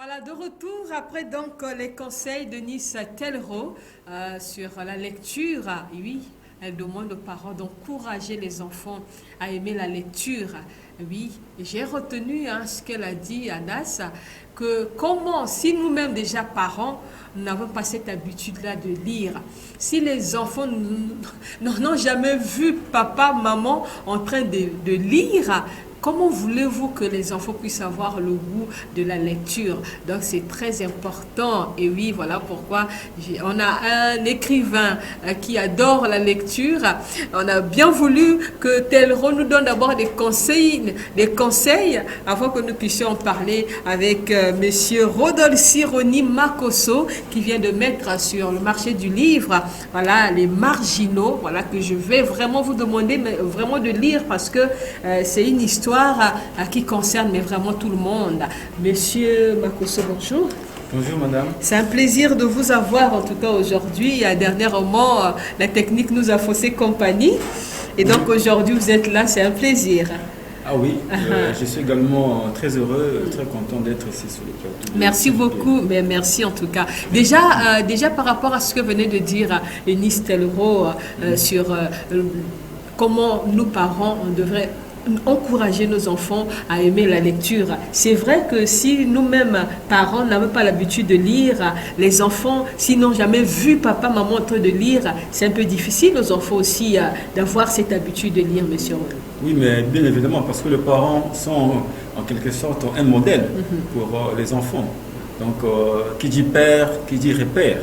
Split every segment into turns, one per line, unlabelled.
Voilà, de retour après donc les conseils de Nice Telro sur la lecture. Oui, elle demande aux parents d'encourager les enfants à aimer la lecture. Oui, j'ai retenu ce qu'elle a dit, Anas, que comment, si nous-mêmes déjà parents, nous n'avons pas cette habitude-là de lire, si les enfants n'ont jamais vu papa, maman en train de lire, comment voulez-vous que les enfants puissent avoir le goût de la lecture? Donc c'est très important. Et oui, voilà pourquoi on a un écrivain qui adore la lecture. On a bien voulu que Telro nous donne d'abord des conseils avant que nous puissions en parler avec monsieur Rodolphe Roni Makosso qui vient de mettre sur le marché du livre, voilà, les marginaux, voilà, que je vais vraiment vous demander mais vraiment de lire parce que c'est une histoire qui concerne mais vraiment tout le monde. Monsieur Makosso, bonjour.
Bonjour madame.
C'est un plaisir de vous avoir en tout cas aujourd'hui. Dernièrement, la technique nous a faussé compagnie et donc aujourd'hui vous êtes là, c'est un plaisir.
Ah oui, je suis également très heureux, très content d'être ici sur le plateau.
Merci beaucoup, mais merci en tout cas. Déjà par rapport à ce que venait de dire Nice Telro sur comment nous parents on devrait encourager nos enfants à aimer la lecture. C'est vrai que si nous-mêmes, parents, n'avons pas l'habitude de lire, les enfants, s'ils n'ont jamais vu papa, maman en train de lire, c'est un peu difficile aux enfants aussi d'avoir cette habitude de lire, monsieur.
Oui, mais bien évidemment, parce que les parents sont en quelque sorte un modèle pour les enfants. Donc, qui dit père, qui dit repère.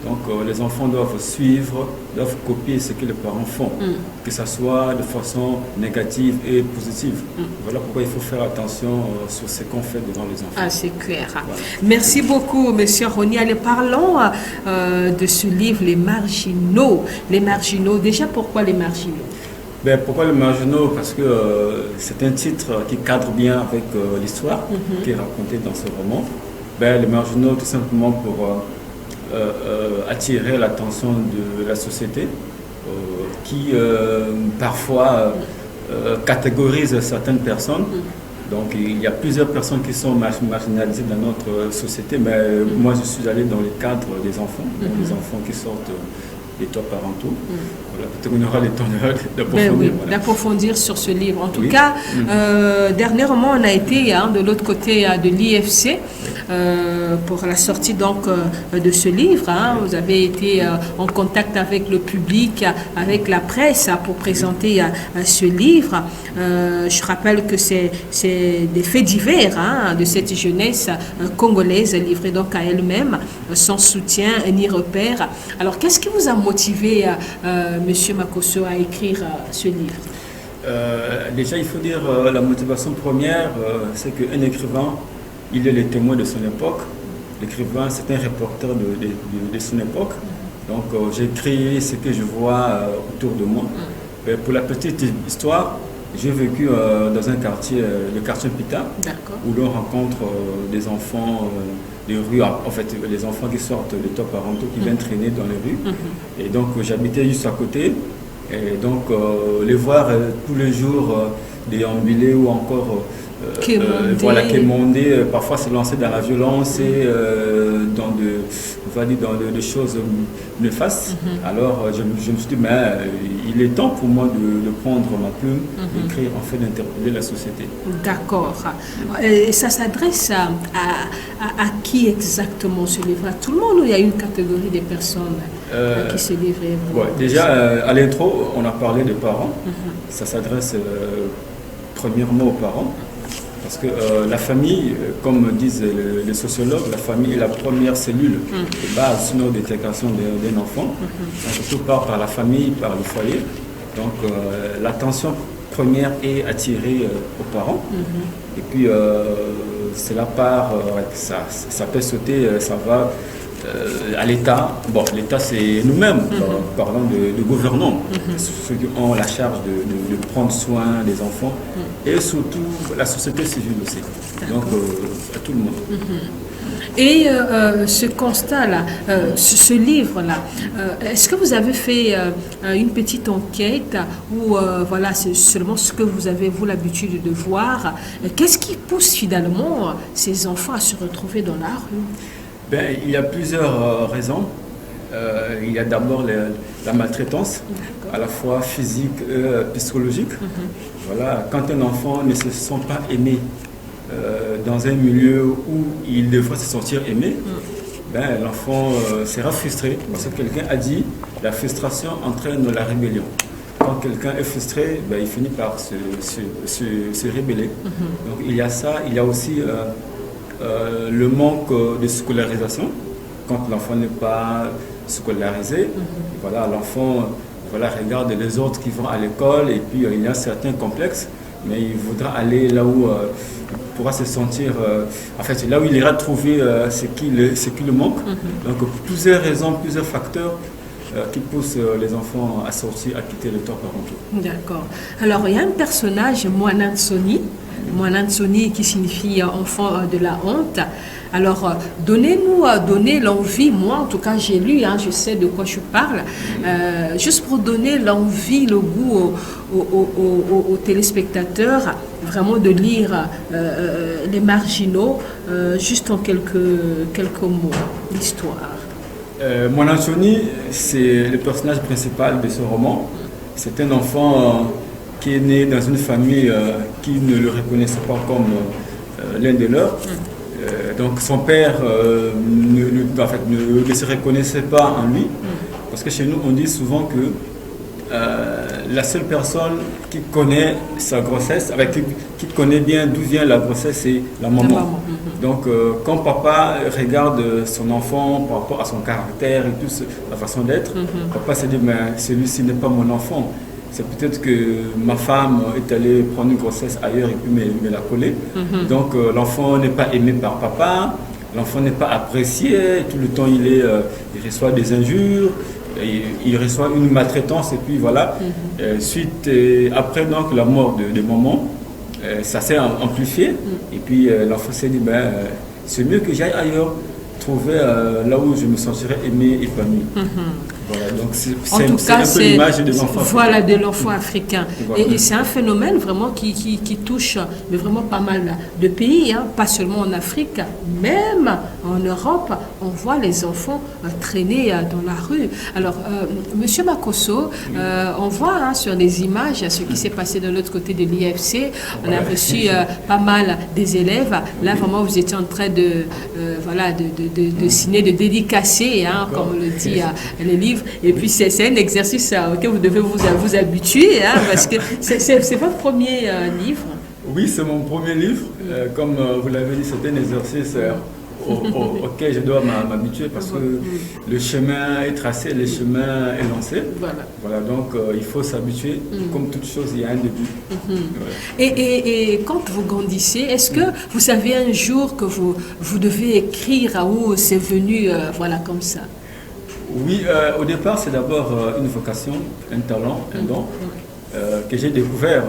Donc, les enfants doivent suivre, doivent copier ce que les parents font, que ce soit de façon négative et positive. Voilà pourquoi il faut faire attention sur ce qu'on fait devant les enfants.
Ah, c'est clair.
Voilà.
Merci beaucoup, monsieur Roni. Allez, parlons de ce livre, Les Marginaux. Les Marginaux, déjà, pourquoi Les Marginaux?
Ben, pourquoi les marginaux? Parce que c'est un titre qui cadre bien avec l'histoire qui est racontée dans ce roman. Ben, les marginaux, tout simplement pour attirer l'attention de la société qui parfois catégorise certaines personnes. Donc il y a plusieurs personnes qui sont marginalisées dans notre société, mais moi je suis allé dans le cadre des enfants, les enfants qui sortent des toits parentaux. Voilà, peut-être qu'on aura le temps d'approfondir.
Voilà. D'approfondir sur ce livre. En tout cas, dernièrement, on a été de l'autre côté de l'IFC pour la sortie donc de ce livre. Vous avez été en contact avec le public, avec la presse pour présenter ce livre. Je rappelle que c'est des faits divers de cette jeunesse congolaise livrée donc à elle-même, sans soutien ni repère. Alors, qu'est-ce qui vous a motivé, monsieur Makosso, à écrire ce livre?
Déjà, il faut dire la motivation première, c'est qu'un écrivain, il est le témoin de son époque. L'écrivain, c'est un reporter de son époque. Donc, j'écris ce que je vois autour de moi. Pour la petite histoire, j'ai vécu dans un quartier, le quartier Pita, où l'on rencontre des enfants de rue, en fait, les enfants qui sortent des toits parentaux, qui viennent traîner dans les rues. Et donc, j'habitais juste à côté. Et donc, les voir tous les jours déambuler ou encore quémander, parfois se lancer dans la violence et dans des choses néfastes. Alors, je me suis dit, mais il est temps pour moi de prendre ma plume, d'écrire, en fait, d'interpeller la société.
D'accord. Et ça s'adresse à qui exactement ce livre? À tout le monde ou il y a une catégorie de personnes qui se livrent?
Déjà, à l'intro, on a parlé des parents. Ça s'adresse premièrement aux parents. Parce que la famille, comme disent les sociologues, la famille est la première cellule de base sinon d'intégration d'un enfant. Donc, tout part par la famille, par le foyer. Donc l'attention première est attirée aux parents. Et puis cela part, ça peut sauter, ça va à l'État. Bon, l'État c'est nous-mêmes, parlant de gouvernants, ceux qui ont la charge de prendre soin des enfants et surtout la société civile aussi. Donc à tout le monde.
Et ce constat-là, ce livre-là, est-ce que vous avez fait une petite enquête ou voilà, c'est seulement ce que vous avez, vous, l'habitude de voir? Qu'est-ce qui pousse finalement ces enfants à se retrouver dans la rue?
Ben, il y a plusieurs raisons. Il y a d'abord la maltraitance, à la fois physique et psychologique. Voilà, quand un enfant ne se sent pas aimé dans un milieu où il devrait se sentir aimé, ben, l'enfant sera frustré. Parce que quelqu'un a dit la frustration entraîne la rébellion. Quand quelqu'un est frustré, ben, il finit par se rébeller. Donc il y a ça, il y a aussi le manque de scolarisation. Quand l'enfant n'est pas scolarisé, voilà, l'enfant regarde les autres qui vont à l'école et puis il y a certains complexes, mais il voudra aller là où il pourra se sentir, en fait, là où il ira trouver ce qui le manque. Donc plusieurs raisons, plusieurs facteurs qui poussent les enfants à sortir, à quitter le temps parental.
D'accord. Alors il y a un personnage, Mwanantsoni, qui signifie enfant de la honte. Alors, donnez l'envie, moi en tout cas j'ai lu, je sais de quoi je parle, juste pour donner l'envie, le goût aux téléspectateurs, vraiment de lire Les Marginaux, juste en quelques mots, l'histoire.
Mwanantsoni, c'est le personnage principal de ce roman. C'est un enfant qui est né dans une famille qui ne le reconnaissait pas comme l'un des leurs. Donc son père ne se reconnaissait pas en lui, parce que chez nous on dit souvent que la seule personne qui connaît sa grossesse, qui connaît bien d'où vient la grossesse, c'est la maman. Donc quand papa regarde son enfant par rapport à son caractère et tout, la façon d'être, papa se dit mais celui-ci n'est pas mon enfant. C'est peut-être que ma femme est allée prendre une grossesse ailleurs et puis me l'a collée. Donc l'enfant n'est pas aimé par papa, l'enfant n'est pas apprécié, tout le temps il reçoit des injures, il reçoit une maltraitance et puis voilà. Après donc la mort de maman, ça s'est amplifié et puis l'enfant s'est dit c'est mieux que j'aille ailleurs, trouver là où je me sentirais aimé, épanoui. Voilà, donc c'est un peu l'image de l'enfant africain.
Voilà, de l'enfant africain. Voilà. Et c'est un phénomène vraiment qui touche mais vraiment pas mal de pays, pas seulement en Afrique, même en Europe, on voit les enfants traîner dans la rue. Alors, Monsieur Makosso, on voit sur les images ce qui s'est passé de l'autre côté de l'IFC. On a reçu pas mal des élèves. Là, vraiment, vous étiez en train de signer, de dédicacer, comme on le dit, les livres. Et puis, c'est un exercice auquel vous devez vous habituer, parce que c'est votre premier livre.
Oui, c'est mon premier livre. Comme vous l'avez dit, c'est un exercice auquel je dois m'habituer parce que le chemin est tracé, le chemin est lancé. Voilà, donc il faut s'habituer. Comme toute chose, il y a un début.
Et quand vous grandissez, est-ce que vous savez un jour que vous devez écrire où c'est venu comme ça?
Oui, au départ, c'est d'abord une vocation, un talent, un don que j'ai découvert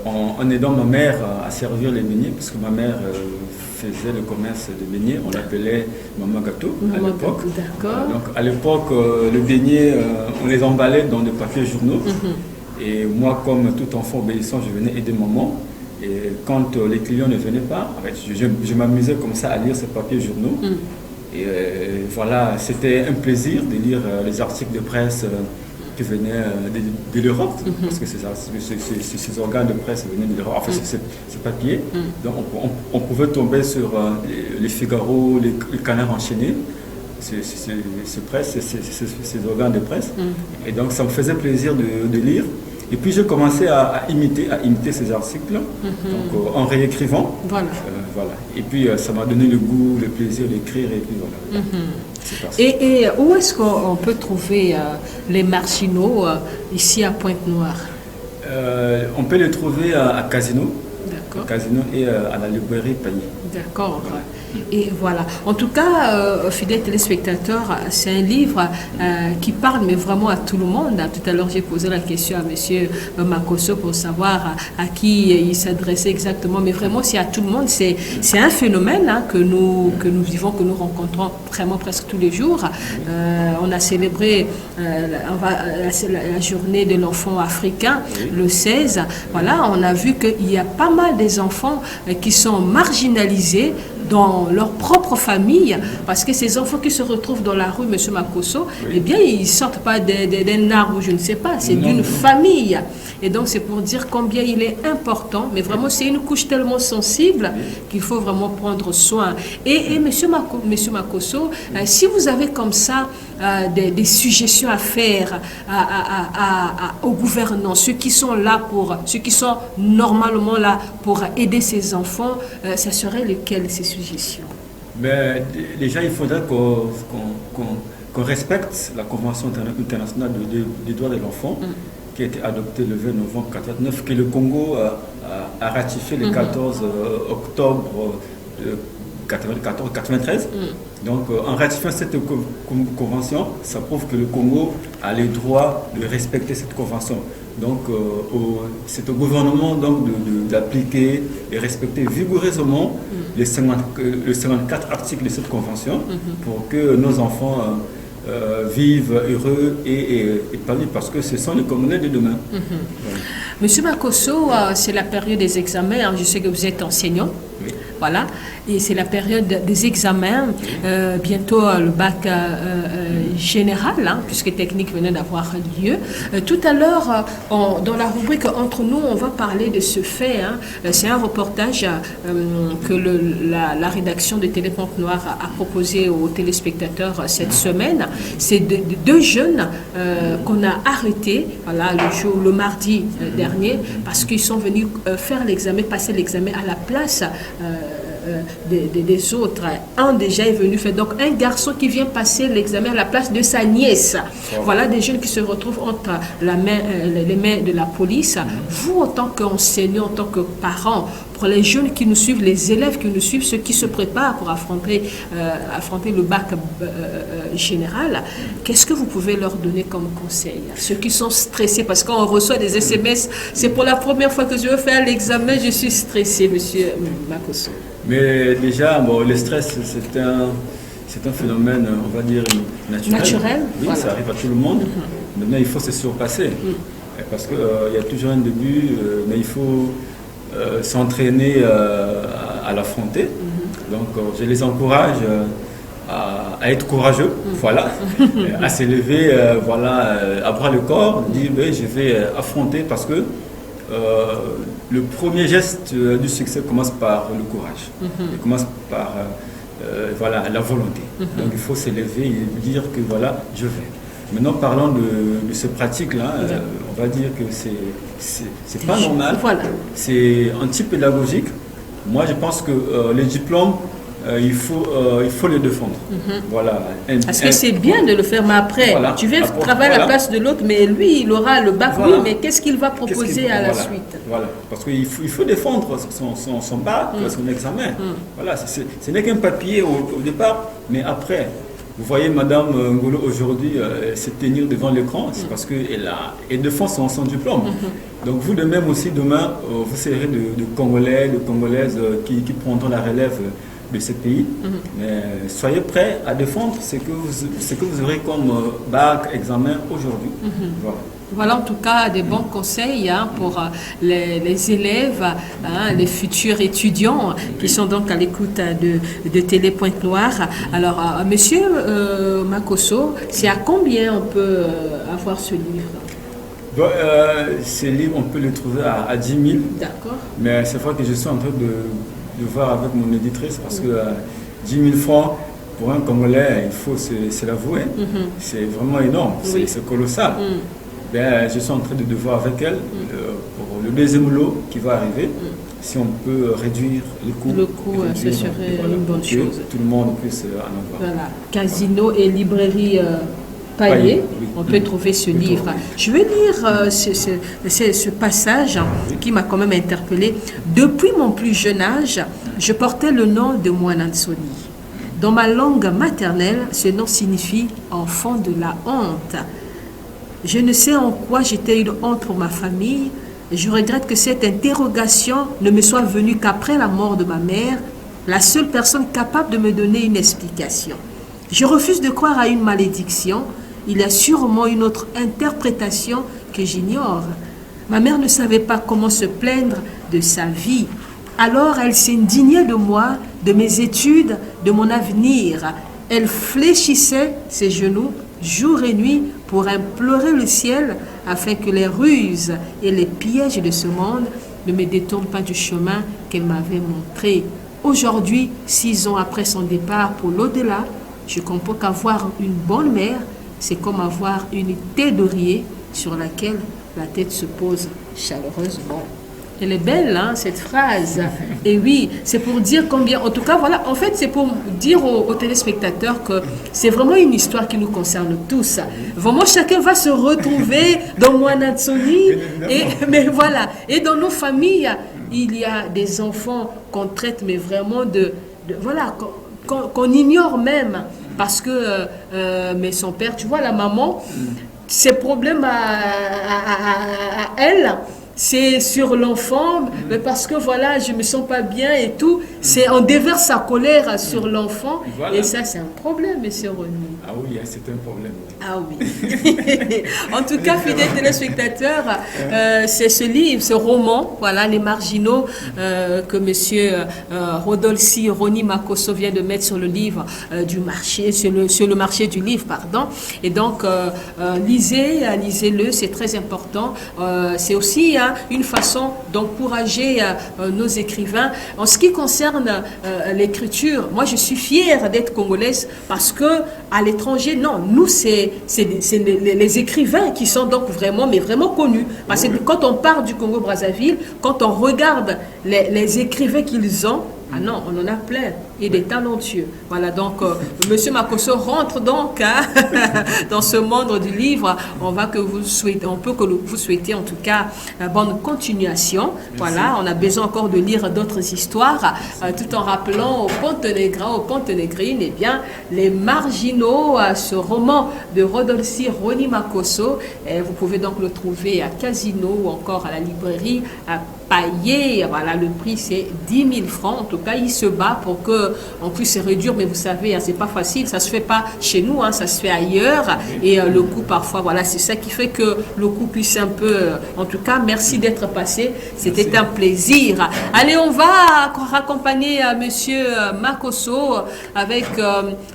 en aidant ma mère à servir les beignets, parce que ma mère faisait le commerce de beignets, on l'appelait Maman Gâteau à l'époque. Donc à l'époque, le beignet, on les emballait dans des papiers journaux. Et moi, comme tout enfant obéissant, je venais aider maman. Et quand les clients ne venaient pas, je m'amusais comme ça à lire ces papiers journaux. Et voilà, c'était un plaisir de lire les articles de presse qui venaient de l'Europe, parce que ces organes de presse venaient de l'Europe, enfin ces papiers. Donc on pouvait tomber sur les Figaro, les Canards enchaînés, ces organes de presse. Et donc ça me faisait plaisir de lire. Et puis j'ai commencé à imiter ces articles, donc en réécrivant. Voilà. Et puis ça m'a donné le goût, le plaisir d'écrire. Et puis voilà.
Et où est-ce qu'on peut trouver les Marginaux ici à Pointe-Noire?
On peut les trouver à Casino.
D'accord.
au casino et à la librairie Payet.
D'accord. Et voilà. En tout cas, fidèles téléspectateurs, c'est un livre qui parle mais vraiment à tout le monde. Tout à l'heure, j'ai posé la question à Monsieur Makosso pour savoir à qui il s'adressait exactement. Mais vraiment, c'est à tout le monde. C'est un phénomène que nous vivons, que nous rencontrons vraiment presque tous les jours. On a célébré la journée de l'enfant africain, le 16. Voilà, on a vu qu'il y a pas mal des enfants qui sont marginalisés dans leur propre famille, parce que ces enfants qui se retrouvent dans la rue, M. Makosso, eh bien, ils ne sortent pas d'un arbre, je ne sais pas, c'est d'une famille. Et donc, c'est pour dire combien il est important, mais vraiment, c'est une couche tellement sensible qu'il faut vraiment prendre soin. Et M. Makosso, si vous avez comme ça des suggestions à faire aux gouvernants, ceux qui sont normalement là pour aider ces enfants, ça serait lesquelles ces suggestions?
Mais déjà, il faudrait qu'on respecte la Convention internationale des droits de l'enfant qui a été adoptée le 20 novembre 1989, que le Congo a ratifié le 14 octobre 1993. Donc, en ratifiant cette convention, ça prouve que le Congo a le droit de respecter cette convention. Donc, c'est au gouvernement d'appliquer et respecter vigoureusement les 54 articles de cette convention pour que nos enfants vivent heureux et épanouis, parce que ce sont les Congolais de demain.
Monsieur Makosso, c'est la période des examens. Je sais que vous êtes enseignant.
Oui.
Voilà, et c'est la période des examens, bientôt le bac général, puisque technique venait d'avoir lieu. Tout à l'heure, dans la rubrique Entre nous, on va parler de ce fait. C'est un reportage que la rédaction de Télé Pointe-Noire a proposé aux téléspectateurs cette semaine. C'est deux jeunes qu'on a arrêtés le mardi dernier, parce qu'ils sont venus passer l'examen à la place des autres. Un déjà est venu faire, donc un garçon qui vient passer l'examen à la place de sa nièce. Voilà des jeunes qui se retrouvent entre les mains de la police. Vous, en tant qu'enseignant, en tant que parent, pour les jeunes qui nous suivent, les élèves qui nous suivent, ceux qui se préparent pour affronter le bac général, qu'est-ce que vous pouvez leur donner comme conseil? Ceux qui sont stressés, parce qu'on reçoit des SMS, c'est pour la première fois que je veux faire l'examen, je suis stressé, monsieur Makosso.
Mais déjà, le stress, c'est un phénomène, on va dire, naturel. Oui, voilà. Ça arrive à tout le monde. Maintenant, il faut se surpasser. Parce qu'il y a toujours un début, mais il faut s'entraîner à l'affronter. Donc, je les encourage à être courageux, voilà, à s'élever, à bras le corps, dire je vais affronter, parce que le premier geste du succès commence par le courage. Il commence par la volonté. Donc il faut s'élever et dire que je vais. Maintenant, parlons de ce pratique-là. On va dire que c'est pas normal. Voilà. C'est anti-pédagogique. Moi, je pense que les diplômes, il faut les défendre. Voilà.
Parce que c'est bien de le faire, mais après, tu veux travailler à la place de l'autre, mais lui, il aura le bac, oui, mais qu'est-ce qu'il va proposer à la suite? Voilà,
parce qu'il faut défendre son bac, son examen. Voilà, ce n'est qu'un papier au départ, mais après, vous voyez Madame Ngolo aujourd'hui se tenir devant l'écran, c'est parce qu'elle défend son diplôme. Donc vous de même aussi, demain, vous serez de Congolais, de Congolaises qui prendront la relève de ce pays. Mais soyez prêts à défendre ce que vous aurez comme bac, examen aujourd'hui.
Voilà en tout cas des bons conseils pour les élèves, les futurs étudiants qui sont donc à l'écoute de Télé Pointe-Noire. Alors, monsieur Makosso, c'est à combien on peut avoir ce livre?
Ces livres, on peut les trouver à 10 000. D'accord. Mais c'est vrai que je suis en train de voir avec mon éditrice, parce que 10 000 francs pour un Congolais, il faut se l'avouer, c'est vraiment énorme, c'est colossal. Je suis en train de voir avec elle pour le deuxième lot qui va arriver, si on peut réduire le coût.
Le coût, ce serait une bonne chose.
Tout le monde puisse en avoir.
Voilà, casino et librairie Paillet,
oui.
on peut trouver ce livre. Je vais lire ce passage qui m'a quand même interpellée. Depuis mon plus jeune âge, je portais le nom de Mwanantsoni. Dans ma langue maternelle, ce nom signifie enfant de la honte. Je ne sais en quoi j'étais une honte pour ma famille. Je regrette que cette interrogation ne me soit venue qu'après la mort de ma mère, la seule personne capable de me donner une explication. Je refuse de croire à une malédiction. Il y a sûrement une autre interprétation que j'ignore. Ma mère ne savait pas comment se plaindre de sa vie. Alors elle s'indignait de moi, de mes études, de mon avenir. Elle fléchissait ses genoux jour et nuit pour implorer le ciel afin que les ruses et les pièges de ce monde ne me détournent pas du chemin qu'elle m'avait montré. Aujourd'hui, 6 ans après son départ pour l'au-delà, je comprends qu'avoir une bonne mère, c'est comme avoir une tête d'oreiller sur laquelle la tête se pose chaleureusement. Elle est belle, hein, cette phrase. Et oui, c'est pour dire combien... En tout cas, voilà, en fait, c'est pour dire aux téléspectateurs que c'est vraiment une histoire qui nous concerne tous. Vraiment, chacun va se retrouver dans Mwanantsoni. Mais voilà. Et dans nos familles, il y a des enfants qu'on traite, mais vraiment voilà, qu'on ignore même. Parce que, mais son père, tu vois, la maman, ses problèmes à elle... c'est sur l'enfant, mais parce que voilà, je me sens pas bien et tout, on déverse sa colère sur l'enfant, voilà. Et ça c'est un problème, monsieur René.
Ah oui, c'est un problème.
Ah oui. En tout cas, fidèles téléspectateurs, c'est ce livre, ce roman, voilà, Les Marginaux, que monsieur Rodolphe Roni Makosso vient de mettre sur le livre du marché, sur le marché du livre, pardon. Et donc, lisez-le, c'est très important. C'est aussi une façon d'encourager nos écrivains. En ce qui concerne l'écriture, moi je suis fière d'être congolaise parce que à l'étranger, non, nous c'est les écrivains qui sont donc vraiment, mais vraiment connus. Parce que quand on parle du Congo-Brazzaville, quand on regarde les écrivains qu'ils ont, ah non, on en a plein et des talentueux. Voilà, donc monsieur Makosso rentre donc dans ce monde du livre. On peut que vous souhaiter en tout cas bonne continuation. Merci. Voilà, on a besoin encore de lire d'autres histoires, tout en rappelant au Pont-Négrine, eh bien, Les Marginaux, ce roman de Rodolphe Roni Makosso. Vous pouvez donc le trouver à Casino ou encore à la librairie à Paillet. Voilà, le prix c'est 10 000 francs. En tout cas, il se bat pour qu'on puisse se réduire, mais vous savez, c'est pas facile, ça se fait pas chez nous, ça se fait ailleurs. Et le coût parfois, voilà, c'est ça qui fait que le coût puisse un peu... en tout cas, merci d'être passé, c'était un plaisir. Allez, on va raccompagner monsieur Makosso avec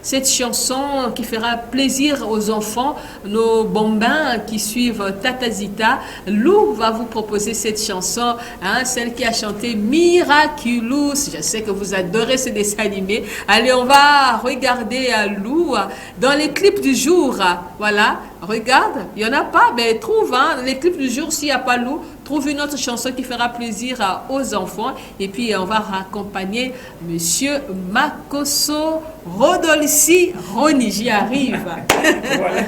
cette chanson qui fera plaisir aux enfants, nos bambins qui suivent Tatazita. Lou va vous proposer cette chanson, celle qui a chanté Miraculous. Je sais que vous adorez ce dessin animé. Allez, on va regarder Lou dans les clips du jour. Voilà, regarde, il n'y en a pas, mais trouve les clips du jour. S'il n'y a pas Lou, trouve une autre chanson qui fera plaisir aux enfants. Et puis, on va raccompagner monsieur Makosso Rodolphe Roni. J'y arrive. Voilà.